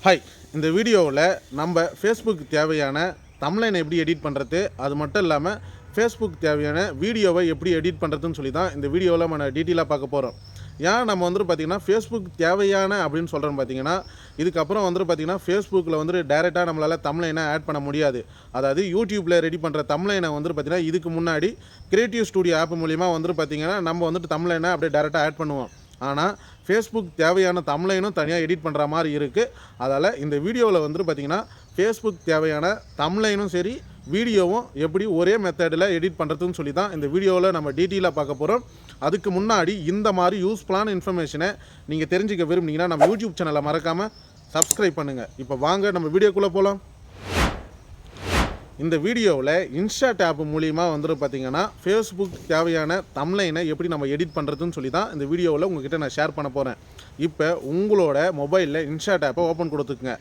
Hi, இந்த வீடியோவில் நம்ம ஃபேஸ்புக் தேவையான தம்ப்லைனை எப்படி எடிட் பண்ணுறது, அது மட்டும் இல்லாமல் ஃபேஸ்புக் தேவையான வீடியோவை எப்படி எடிட் பண்ணுறதுன்னு சொல்லி தான் இந்த வீடியோவில் நம்ம டீட்டெயிலாக பார்க்க போகிறோம். ஏன் நம்ம பார்த்திங்கன்னா ஃபேஸ்புக் தேவையான அப்படின்னு சொல்கிறோன்னு பார்த்தீங்கன்னா, இதுக்கப்புறம் பார்த்திங்கன்னா ஃபேஸ்புக்கில் டைரெக்டாக நம்மளால் தம்ப்லைனை ஆட் பண்ண முடியாது. அதாவது யூடியூப்பில் ரெடி பண்ணுற தம்ப்லைனை பார்த்திங்கன்னா இதுக்கு முன்னாடி கிரியேட்டிவ் ஸ்டுடியோ ஆப் மூலிமா பார்த்திங்கன்னா நம்ம தம்ப்லைனை அப்படியே டைரெக்டாக ஆட் பண்ணுவோம். ஆனால் ஃபேஸ்புக் தேவையான தம்ப்லைனும் தனியாக எடிட் பண்ணுற மாதிரி இருக்குது. அதால் இந்த வீடியோவில் பார்த்திங்கன்னா ஃபேஸ்புக் தேவையான தம்ப்லைனும் சரி வீடியோவும் எப்படி ஒரே மெத்தடில் எடிட் பண்ணுறதுன்னு சொல்லி தான் இந்த வீடியோவில் நம்ம டீட்டெயிலாக பார்க்க போகிறோம். அதுக்கு முன்னாடி இந்த மாதிரி யூஸ்ஃபுல்லான இன்ஃபர்மேஷனை நீங்கள் தெரிஞ்சுக்க விரும்புனீங்கன்னா நம்ம யூடியூப் சேனலை மறக்காமல் சப்ஸ்கிரைப் பண்ணுங்கள். இப்போ வாங்க நம்ம வீடியோக்குள்ளே போகலாம். இந்த வீடியோவில் இன்ஸ்டாட் ஆப் மூலிமா பார்த்திங்கன்னா ஃபேஸ்புக் தேவையான தம்ப்லைனை எப்படி நம்ம எடிட் பண்ணுறதுன்னு சொல்லி தான் இந்த வீடியோவில் உங்கள்கிட்ட நான் ஷேர் பண்ண போகிறேன். இப்போ உங்களோட மொபைலில் இன்ஸ்டாட் ஆப்பை ஓப்பன் கொடுத்துக்குங்க.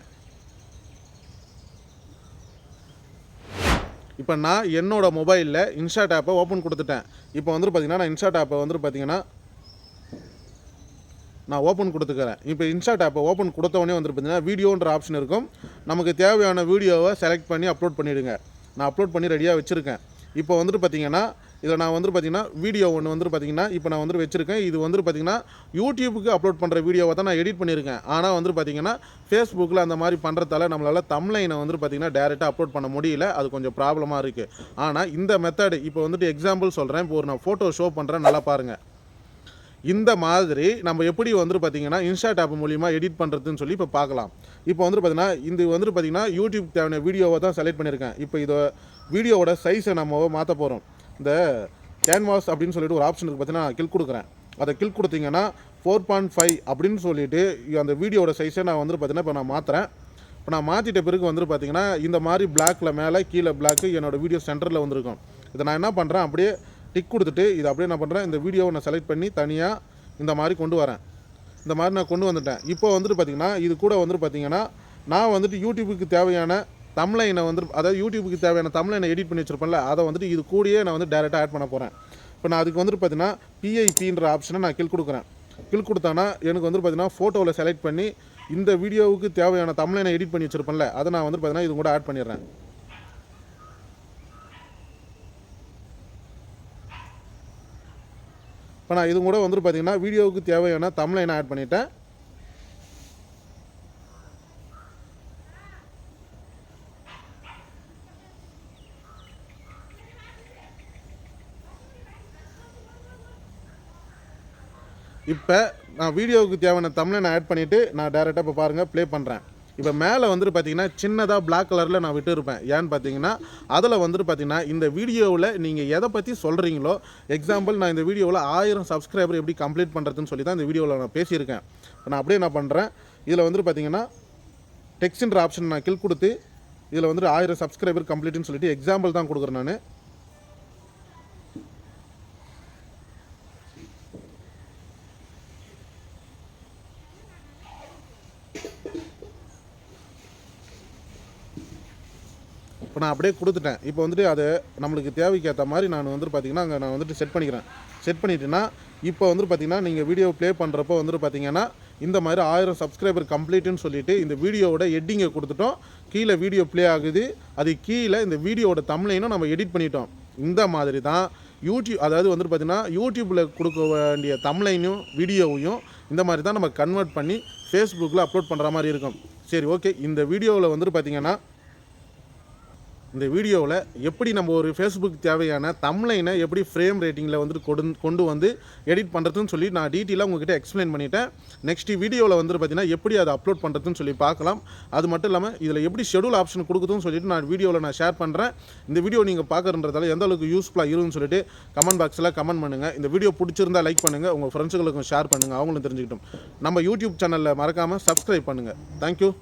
இப்போ நான் என்னோடய மொபைலில் இன்ஸ்டாட் ஆப்பை ஓப்பன் கொடுத்துட்டேன். இப்போ பார்த்திங்கன்னா நான் இன்ஸ்டாட் ஆப்பை பார்த்திங்கன்னா நான் ஓப்பன் கொடுத்துக்கிறேன். இப்போ இன்ஸ்டாட் ஆப்பை ஓப்பன் கொடுத்தவொடனே பார்த்திங்கன்னா வீடியோன்ற ஆப்ஷன் இருக்கும். நமக்கு தேவையான வீடியோவை செலக்ட் பண்ணி அப்லோட் பண்ணிவிடுங்க. நான் அப்லோட் பண்ணி ரெடியாக வச்சுருக்கேன். இப்போ பார்த்திங்கன்னா இதில் நான் பார்த்திங்கன்னா வீடியோ ஒன்று பார்த்திங்கன்னா இப்போ நான் வச்சுருக்கேன். இது பார்த்திங்கன்னா யூடியூபுக்கு அப்லோட் பண்ணுற வீடியோவை தான் நான் எடிட் பண்ணியிருக்கேன். ஆனால் பார்த்திங்கன்னா ஃபேஸ்புக்கில் அந்த மாதிரி பண்ணுறதால நம்மளால் தம்ப்லைனை பார்த்திங்கன்னா டேரெக்டாக அப்லோட் பண்ண முடியல. அது கொஞ்சம் ப்ராப்ளமாக இருக்குது. ஆனால் இந்த மெத்தடு இப்போ எக்ஸாம்பிள் சொல்கிறேன். இப்போ நான் ஃபோட்டோ ஷோ பண்ணுறேன், நல்லா பாருங்கள். இந்த மாதிரி நம்ம எப்படி பார்த்திங்கன்னா இன்ஸ்டாட் ஆப் மூலிமா எடிட் பண்ணுறதுன்னு சொல்லி இப்போ பார்க்கலாம். இப்போ பார்த்திங்கன்னா இது பார்த்திங்கன்னா யூடியூப் தேவையான வீடியோவை தான் செலக்ட் பண்ணியிருக்கேன். இப்போ இதை வீடியோவோட சைஸை நம்ம மாற்ற போகிறோம். இந்த கேன்வாஸ் அப்படின்னு சொல்லிட்டு ஒரு ஆப்ஷன் இருக்குது பார்த்தீங்கன்னா, நான் கிளிக் கொடுக்குறேன். அதை கிளிக் கொடுத்தீங்கன்னா 4.5 அப்படின்னு சொல்லிட்டு அந்த வீடியோட சைஸை நான் பார்த்திங்கன்னா இப்போ நான் மாற்றுறேன். இப்போ நான் மாற்றிட்ட பிறகு பார்த்திங்கன்னா இந்த மாதிரி பிளாக்கில் மேலே கீழே பிளாக்கு என்னோடய வீடியோ சென்டரில் வந்திருக்கும். இதை நான் என்ன பண்ணுறேன், அப்படியே டிக் கொடுத்துட்டு இதை அப்படியே என்ன பண்ணுறேன், இந்த வீடியோவை நான் செலக்ட் பண்ணி தனியாக இந்த மாதிரி கொண்டு வரேன். இந்த மாதிரி நான் கொண்டு வந்துட்டேன். இப்போ பார்த்திங்கன்னா இது கூட பார்த்திங்கன்னா நான் யூடியூபுக்கு தேவையான தம்ப்லைனை அதாவது யூடியூபுக்கு தேவையான தம்ப்லைனை எடிட் பண்ணி வச்சுருப்பேன்ல, அதை இது கூடயே நான் டேரெக்டாக ஆட் பண்ண போகிறேன். இப்போ நான் அதுக்கு பார்த்திங்கன்னா PIPன்ற ஆப்ஷனை நான் கிளிக் கொடுக்குறேன். கிளிக் கொடுத்தானா எனக்கு பார்த்திங்கன்னா ஃபோட்டோவில் செலக்ட் பண்ணி இந்த வீடியோவுக்கு தேவையான தம்ப்லைனை எடிட் பண்ணி வச்சுருப்பேன்ல, அதை நான் பார்த்திங்கன்னா இது கூட ஆட் பண்ணிடுறேன். இப்போ நான் இது கூட பார்த்திங்கன்னா வீடியோவுக்கு தேவையான தம்ப்லைனை ஆட் பண்ணிட்டேன். இப்போ நான் வீடியோவுக்கு தேவையான தம்ப்லைனை ஆட் பண்ணிவிட்டு நான் டேரெக்டாக இப்போ பாருங்கள் ப்ளே பண்ணுறேன். இப்போ மேலே பார்த்திங்கன்னா சின்னதாக பிளாக் கலரில் நான் விட்டுருப்பேன். ஏன்னு பார்த்தீங்கன்னா அதில் பார்த்திங்கன்னா இந்த வீடியோவில் நீங்கள் எதை பற்றி சொல்கிறீங்களோ, எக்ஸாம்பிள் நான் இந்த வீடியோவில் 1000 சப்ஸ்கிரைபர் எப்படி கம்ப்ளீட் பண்ணுறதுன்னு சொல்லி தான் இந்த வீடியோவில் நான் பேசியிருக்கேன். இப்போ நான் அப்படியே என்ன பண்ணுறேன், இதில் பார்த்திங்கன்னா டெக்ஸ்ட்ன்ற ஆப்ஷன் நான் கிளிக் கொடுத்து இதில் 1000 சப்ஸ்கிரைபர் கம்ப்ளீட்னு சொல்லிட்டு எக்ஸாம்பிள் தான் கொடுக்குறேன் நான். இப்போ நான் அப்படியே கொடுத்துட்டேன். இப்போ அது நம்மளுக்கு தேவைக்கு ஏற்ற மாதிரி நான் பார்த்திங்கன்னா அங்கே நான் செட் பண்ணிக்கிறேன். செட் பண்ணிட்டேன்னா இப்போ பார்த்திங்கன்னா நீங்கள் வீடியோ ப்ளே பண்ணுறப்போ பார்த்திங்கன்னா இந்த மாதிரி 1000 சப்ஸ்கிரைபர் கம்ப்ளீட்டுன்னு சொல்லிவிட்டு இந்த வீடியோவோட எட்டிங்கை கொடுத்துட்டோம். கீழே வீடியோ ப்ளே ஆகுது. அது கீழே இந்த வீடியோவோட தம்ப்லைனும் நம்ம எடிட் பண்ணிட்டோம். இந்த மாதிரி தான் யூடியூப், அதாவது பார்த்திங்கன்னா யூடியூப்பில் கொடுக்க வேண்டிய தம்ப்லைனும் வீடியோவையும் இந்த மாதிரி தான் நம்ம கன்வெர்ட் பண்ணி ஃபேஸ்புக்கில் அப்லோட் பண்ணுற மாதிரி இருக்கும். சரி, ஓகே. இந்த வீடியோவில் பார்த்திங்கன்னா இந்த வீடியோவில் எப்படி நம்ம ஒரு ஃபேஸ்புக் தேவையான தம்ப்லைனை எப்படி ஃப்ரேம் ரேட்டிங்கில் கொண்டு வந்து எடிட் பண்ணுறதுன்னு சொல்லி நான் டீட்டெயிலாக உங்கள்கிட்ட எக்ஸ்பிளைன் பண்ணிட்டேன். நெக்ஸ்ட் வீடியோவில் பார்த்திங்கன்னா எப்படி அதை அப்லோட் பண்ணுறதுன்னு சொல்லி பார்க்கலாம். அது மட்டும் இல்லாமல் இதில் எப்படி ஷெடியூல் ஆப்ஷன் கொடுக்குதுன்னு சொல்லிட்டு நான் வீடியோவில் நான் ஷேர் பண்ணுறேன். இந்த வீடியோ நீங்கள் பார்க்குறதால எந்த அளவுக்கு யூஸ்ஃபுல்லாக இருக்குன்னு சொல்லிட்டு கமெண்ட் பாக்ஸில் கமெண்ட் பண்ணுங்கள். இந்த வீடியோ பிடிச்சிருந்தால் லைக் பண்ணுங்கள், உங்கள் ஃப்ரெண்ட்ஸுகளுக்கும் ஷேர் பண்ணுங்கள், அவங்களும் தெரிஞ்சுக்கிட்டோம். நம்ம யூடியூப் சேனலில் மறக்காமல் சப்ஸ்கிரைப் பண்ணுங்கள். தேங்க்யூ.